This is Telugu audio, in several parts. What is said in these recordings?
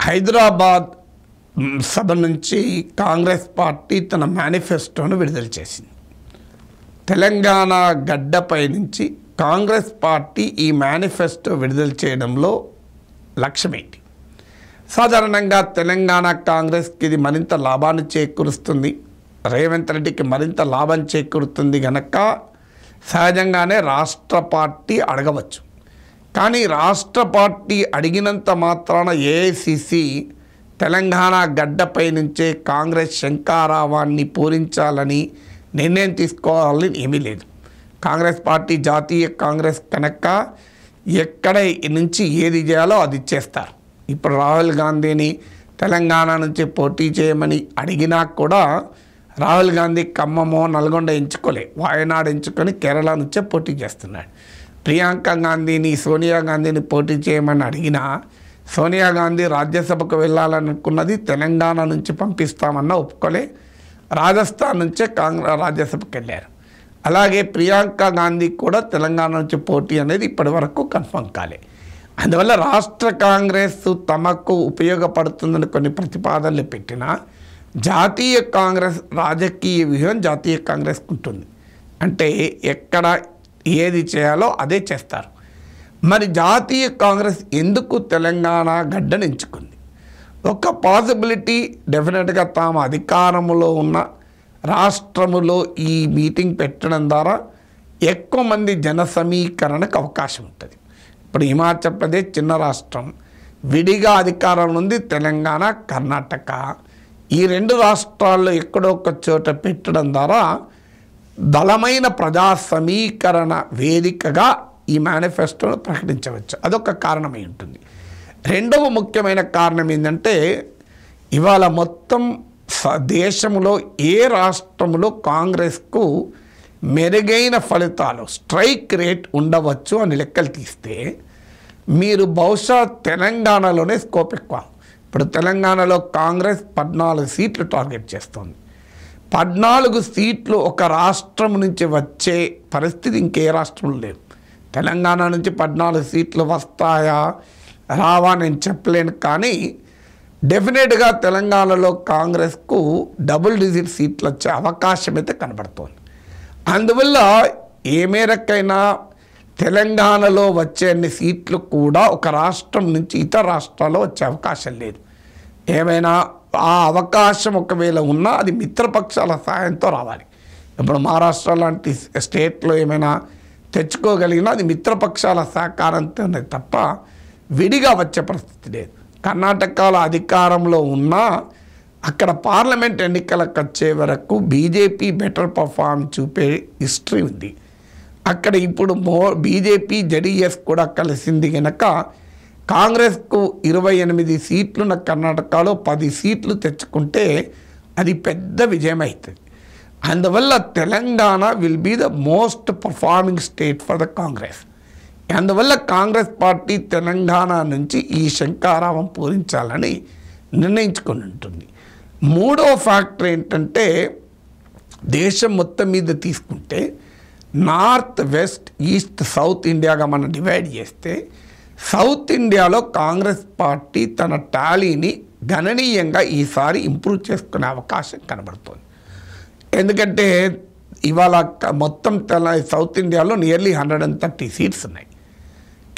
హైదరాబాద్ సభ నుంచి కాంగ్రెస్ పార్టీ తన మేనిఫెస్టోను విడుదల చేసింది. తెలంగాణ గడ్డపై నుంచి కాంగ్రెస్ పార్టీ ఈ మేనిఫెస్టో విడుదల చేయడంలో లక్ష్యమేంటి? సాధారణంగా తెలంగాణ కాంగ్రెస్కి ఇది మరింత లాభాన్ని చేకూరుస్తుంది, రేవంత్ రెడ్డికి మరింత లాభం చేకూరుతుంది గనక సహజంగానే రాష్ట్ర పార్టీ అడగవచ్చు. కానీ రాష్ట్ర పార్టీ అడిగినంత మాత్రాన ఏఐసిసి తెలంగాణ గడ్డపై నుంచే కాంగ్రెస్ శంఖారావాన్ని పూరించాలని నిర్ణయం తీసుకోవాలని ఏమీ లేదు. కాంగ్రెస్ పార్టీ జాతీయ కాంగ్రెస్ కనుక ఎక్కడ నుంచి ఏది చేయాలో అది చేస్తారు. ఇప్పుడు రాహుల్ గాంధీని తెలంగాణ నుంచి పోటీ చేయమని అడిగినా కూడా రాహుల్ గాంధీ ఖమ్మమో నల్గొండ ఎంచుకోలే, వాయనాడు ఎంచుకొని కేరళ నుంచే పోటీ చేస్తున్నాడు. ప్రియాంక గాంధీని సోనియా గాంధీని పోటీ చేయమని అడిగినా సోనియా గాంధీ రాజ్యసభకు వెళ్ళాలనుకున్నది తెలంగాణ నుంచి పంపిస్తామన్నా ఒప్పుకోలే, రాజస్థాన్ నుంచే రాజ్యసభకు వెళ్ళారు. అలాగే ప్రియాంక గాంధీ కూడా తెలంగాణ నుంచి పోటీ అనేది ఇప్పటి వరకు కన్ఫర్మ్ కాలే. అందువల్ల రాష్ట్ర కాంగ్రెస్ తమకు ఉపయోగపడుతుందని కొన్ని ప్రతిపాదనలు పెట్టినా జాతీయ కాంగ్రెస్ రాజకీయ వ్యూహం జాతీయ కాంగ్రెస్కు ఉంటుంది. అంటే ఎక్కడ ఏది చేయాలో అదే చేస్తారు. మరి జాతీయ కాంగ్రెస్ ఎందుకు తెలంగాణ గడ్డను ఎంచుకుంది? ఒక పాసిబిలిటీ డెఫినెట్గా తాము అధికారంలో ఉన్న రాష్ట్రములో ఈ మీటింగ్ పెట్టడం ద్వారా ఎక్కువ మంది జన సమీకరణకు అవకాశం ఉంటుంది. ఇప్పుడు హిమాచల్ ప్రదేశ్ చిన్న రాష్ట్రం, విడిగా అధికారంలో ఉంది తెలంగాణ, కర్ణాటక. ఈ రెండు రాష్ట్రాల్లో ఎక్కడో ఒక చోట పెట్టడం ద్వారా బలమైన ప్రజా సమీకరణ వేదికగా ఈ మేనిఫెస్టోను ప్రకటించవచ్చు. అదొక కారణమై ఉంటుంది. రెండవ ముఖ్యమైన కారణం ఏంటంటే ఇవాళ మొత్తం దేశంలో ఏ రాష్ట్రంలో కాంగ్రెస్కు మెరుగైన ఫలితాలు స్ట్రైక్ రేట్ ఉండవచ్చు అని లెక్కలు తీస్తే మీరు బహుశా తెలంగాణలోనే స్కోప్ ఎక్కువ. ఇప్పుడు తెలంగాణలో కాంగ్రెస్ 14 సీట్లు టార్గెట్ చేస్తుంది. 14 సీట్లు ఒక రాష్ట్రం నుంచి వచ్చే పరిస్థితి ఇంకే రాష్ట్రంలో లేదు. తెలంగాణ నుంచి 14 సీట్లు వస్తాయా రావా నేను చెప్పలేను, కానీ డెఫినెట్గా తెలంగాణలో కాంగ్రెస్కు డబుల్ డిజిట్ సీట్లు వచ్చే అవకాశం అయితే కనబడుతోంది. అందువల్ల ఏ మేరకైనా తెలంగాణలో వచ్చే అన్ని సీట్లు కూడా ఒక రాష్ట్రం నుంచి ఇతర రాష్ట్రాల్లో వచ్చే అవకాశం లేదు. ఏమైనా ఆ అవకాశం ఒకవేళ ఉన్నా అది మిత్రపక్షాల సహాయంతో రావాలి. ఇప్పుడు మహారాష్ట్ర లాంటి స్టేట్లో ఏమైనా తెచ్చుకోగలిగినా అది మిత్రపక్షాల సహకారంతోనే తప్ప విడిగా వచ్చే పరిస్థితి లేదు. కర్ణాటకలో అధికారంలో ఉన్నా అక్కడ పార్లమెంట్ ఎన్నికలకు వచ్చే వరకు బీజేపీ బెటర్ పర్ఫార్మ్ చూపే హిస్టరీ ఉంది. అక్కడ ఇప్పుడు బీజేపీ జెడిఎస్ కూడా కలిసింది కనుక కాంగ్రెస్కు 28 సీట్లున్న కర్ణాటకలో 10 సీట్లు తెచ్చుకుంటే అది పెద్ద విజయం అవుతుంది. అందువల్ల Telangana will be the most performing state for the Congress. అందువల్ల కాంగ్రెస్ పార్టీ తెలంగాణ నుంచి ఈ శంఖారావం పూరించాలని నిర్ణయించుకొని ఉంటుంది. మూడో ఫ్యాక్టర్ ఏంటంటే దేశం మొత్తం మీద తీసుకుంటే నార్త్ వెస్ట్ ఈస్ట్ సౌత్ ఇండియాగా మనం డివైడ్ చేస్తే సౌత్ ఇండియాలో కాంగ్రెస్ పార్టీ తన టాలీని గణనీయంగా ఈసారి ఇంప్రూవ్ చేసుకునే అవకాశం కనబడుతుంది. ఎందుకంటే ఇవాళ మొత్తం సౌత్ ఇండియాలో నియర్లీ 130 సీట్స్ ఉన్నాయి.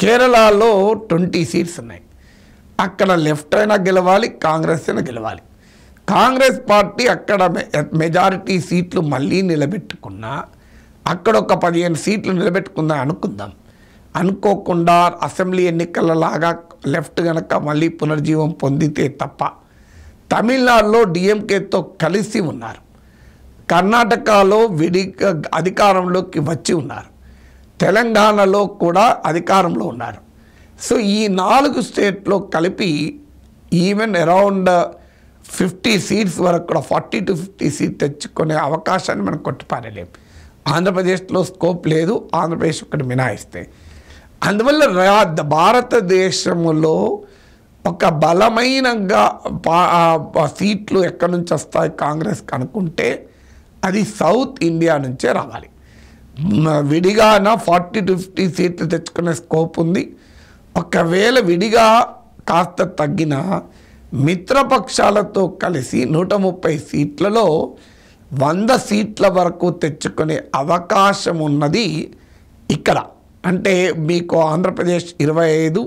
కేరళలో 20 సీట్స్ ఉన్నాయి. అక్కడ లెఫ్ట్ అయినా గెలవాలి, కాంగ్రెస్ అయినా గెలవాలి. కాంగ్రెస్ పార్టీ అక్కడ మెజారిటీ సీట్లు మళ్ళీ నిలబెట్టుకున్నా అక్కడ ఒక 15 సీట్లు నిలబెట్టుకుందా అనుకుందాం. అనుకోకుండా అసెంబ్లీ ఎన్నికల లాగా లెఫ్ట్ కనుక మళ్ళీ పునర్జీవం పొందితే తప్ప. తమిళనాడులో డిఎంకేతో కలిసి ఉన్నారు, కర్ణాటకలో విడిగా అధికారంలోకి వచ్చి ఉన్నారు, తెలంగాణలో కూడా అధికారంలో ఉన్నారు. సో ఈ 4 స్టేట్లో కలిపి ఈవెన్ అరౌండ్ 50 సీట్స్ వరకు కూడా 40 to 50 సీట్ తెచ్చుకునే అవకాశాన్ని మనం కొట్టిపారలేము. ఆంధ్రప్రదేశ్లో స్కోప్ లేదు, ఆంధ్రప్రదేశ్ ఒకటి మినహాయిస్తే. అందువల్ల భారతదేశంలో ఒక బలమైనగా సీట్లు ఎక్కడి నుంచి వస్తాయి కాంగ్రెస్కి అనుకుంటే అది సౌత్ ఇండియా నుంచే రావాలి. విడిగాన 40 to 50 సీట్లు తెచ్చుకునే స్కోప్ ఉంది. ఒకవేళ విడిగా కాస్త తగ్గిన మిత్రపక్షాలతో కలిసి 130 సీట్లలో 100 సీట్ల వరకు తెచ్చుకునే అవకాశం ఉన్నది ఇక్కడ. అంటే మీకు ఆంధ్రప్రదేశ్ 25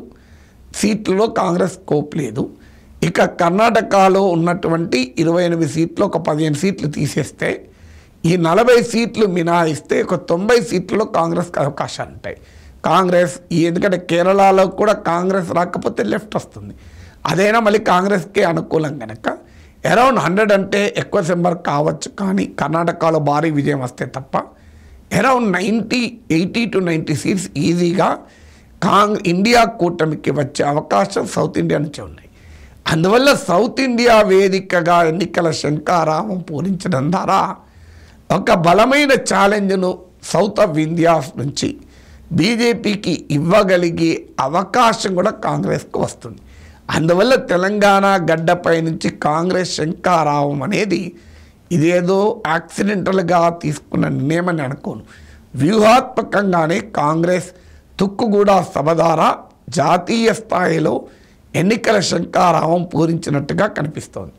సీట్లలో కాంగ్రెస్ స్కోప్ లేదు. ఇక కర్ణాటకలో ఉన్నటువంటి 28 సీట్లు ఒక 15 సీట్లు తీసేస్తే ఈ 40 సీట్లు మినహాయిస్తే ఒక 90 సీట్లలో కాంగ్రెస్కి అవకాశాలు ఉంటాయి. కాంగ్రెస్ ఎందుకంటే కేరళలో కూడా కాంగ్రెస్ రాకపోతే లెఫ్ట్ వస్తుంది, అదైనా మళ్ళీ కాంగ్రెస్కే అనుకూలం కనుక అరౌండ్ 100 అంటే ఎక్కువ నెంబర్ కావచ్చు, కానీ కర్ణాటకలో భారీ విజయం వస్తే తప్ప అరౌండ్ 80 to 90 సీట్స్ ఈజీగా ఇండియా కూటమికి వచ్చే అవకాశం సౌత్ ఇండియా నుంచి ఉన్నాయి. అందువల్ల సౌత్ ఇండియా వేదికగా ఎన్నికల శంఖారావం పూరించడం ద్వారా ఒక బలమైన ఛాలెంజ్ను సౌత్ ఆఫ్ ఇండియా నుంచి బీజేపీకి ఇవ్వగలిగే అవకాశం కూడా కాంగ్రెస్కు వస్తుంది. అందువల్ల తెలంగాణ గడ్డపై నుంచి కాంగ్రెస్ శంఖారావం అనేది ఇదేదో యాక్సిడెంటల్గా తీసుకున్న నిర్ణయం అని అనుకోను. వ్యూహాత్మకంగానే కాంగ్రెస్ తుక్కుగూడ సభ ద్వారా జాతీయ స్థాయిలో ఎన్నికల శంఖారావం పూరించినట్టుగా కనిపిస్తోంది.